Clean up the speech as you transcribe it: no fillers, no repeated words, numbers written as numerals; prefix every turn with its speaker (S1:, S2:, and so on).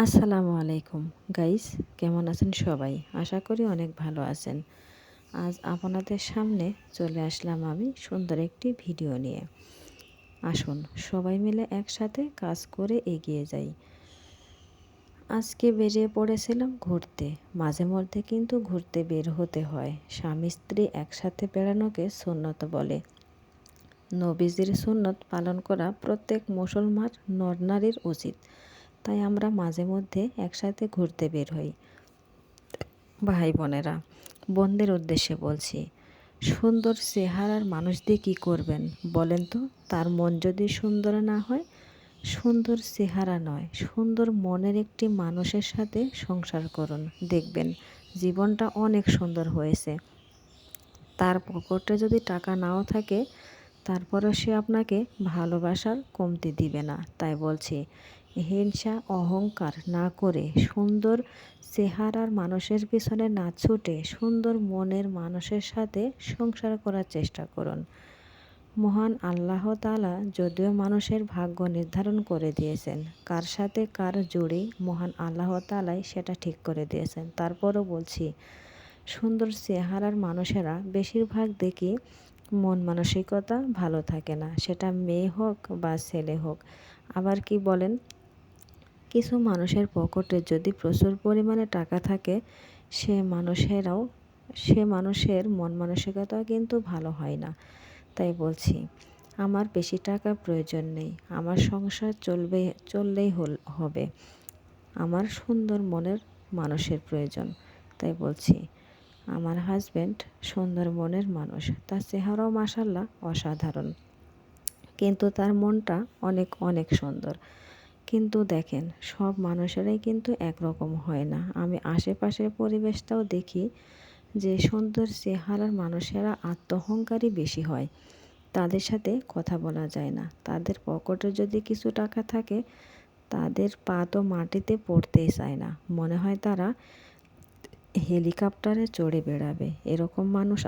S1: আসসালামু আলাইকুম গাইস, কেমন আছেন সবাই? আশা করি অনেক ভালো আছেন। আজ আপনাদের সামনে চলে আসলাম আমি সুন্দর একটি ভিডিও নিয়ে। আসুন সবাই মিলে একসাথে কাজ করে এগিয়ে যাই। আজকে বেরিয়ে পড়েছিলাম ঘুরতে। মাঝে মধ্যে কিন্তু ঘুরতে বের হতে হয়। স্বামী স্ত্রী একসাথে বেড়ানোকে সুন্নত বলে। নবীজির সুন্নত পালন করা প্রত্যেক মুসলমান নর-নারীর উচিত। তাই আমরা মাঝে মধ্যে একসাথে ঘুরতে বের হই। ভাই বোনেরা, বোনদের উদ্দেশ্যে বলছি, সুন্দর চেহারার মানুষ দিয়ে কী করবেন বলেন তো? তার মন যদি সুন্দর না হয়, সুন্দর চেহারা নয়, সুন্দর মনের একটি মানুষের সাথে সংসার করুন, দেখবেন জীবনটা অনেক সুন্দর হয়েছে। তার পকেটে যদি টাকা নাও থাকে, তারপরেও সে আপনাকে ভালোবাসার কমতি দিবে না। তাই বলছি, হিংসা অহংকার না করে সুন্দর চেহারার মানুষের পিছনে না ছুটে সুন্দর মনের মানুষের সাথে সংসার করার চেষ্টা করুন। মহান আল্লাহ তাআলা যদিও মানুষের ভাগ্য নির্ধারণ করে দিয়েছেন, কার সাথে কার জুড়ি মহান আল্লাহ তাআলাই সেটা ঠিক করে দিয়েছেন। তারপরও বলছি, সুন্দর চেহারার মানুষেরা বেশিরভাগ দেখি মন মানসিকতা ভালো থাকে না, সেটা মেয়ে হোক বা ছেলে হোক। আবার কি বলেন, কিছু মানুষের পকেটে যদি প্রচুর পরিমাণে টাকা থাকে, সে মানুষের মন মানসিকতাও কিন্তু ভালো হয় না। তাই বলছি, আমার বেশি টাকার প্রয়োজন নেই, আমার সংসার চললেই হবে। আমার সুন্দর মনের মানুষের প্রয়োজন। তাই বলছি, আমার হাজব্যান্ড সুন্দর মনের মানুষ, তার চেহারাও মাশাআল্লাহ অসাধারণ, কিন্তু তার মনটা অনেক অনেক সুন্দর। কিন্তু দেখেন, সব মানুষেরাই কিন্তু একরকম হয় না। আমি আশেপাশের পরিবেশটাও দেখি যে সুন্দর চেহারার মানুষেরা আত্মহংকারী বেশি হয়। তাদের সাথে কথা বলা যায় না। তাদের পকেটে যদি কিছু টাকা থাকে, তাদের পা তো মাটিতে পড়তেই চায় না। মনে হয় তারা হেলিকপ্টারে চড়ে বেড়াবে। এরকম মানুষ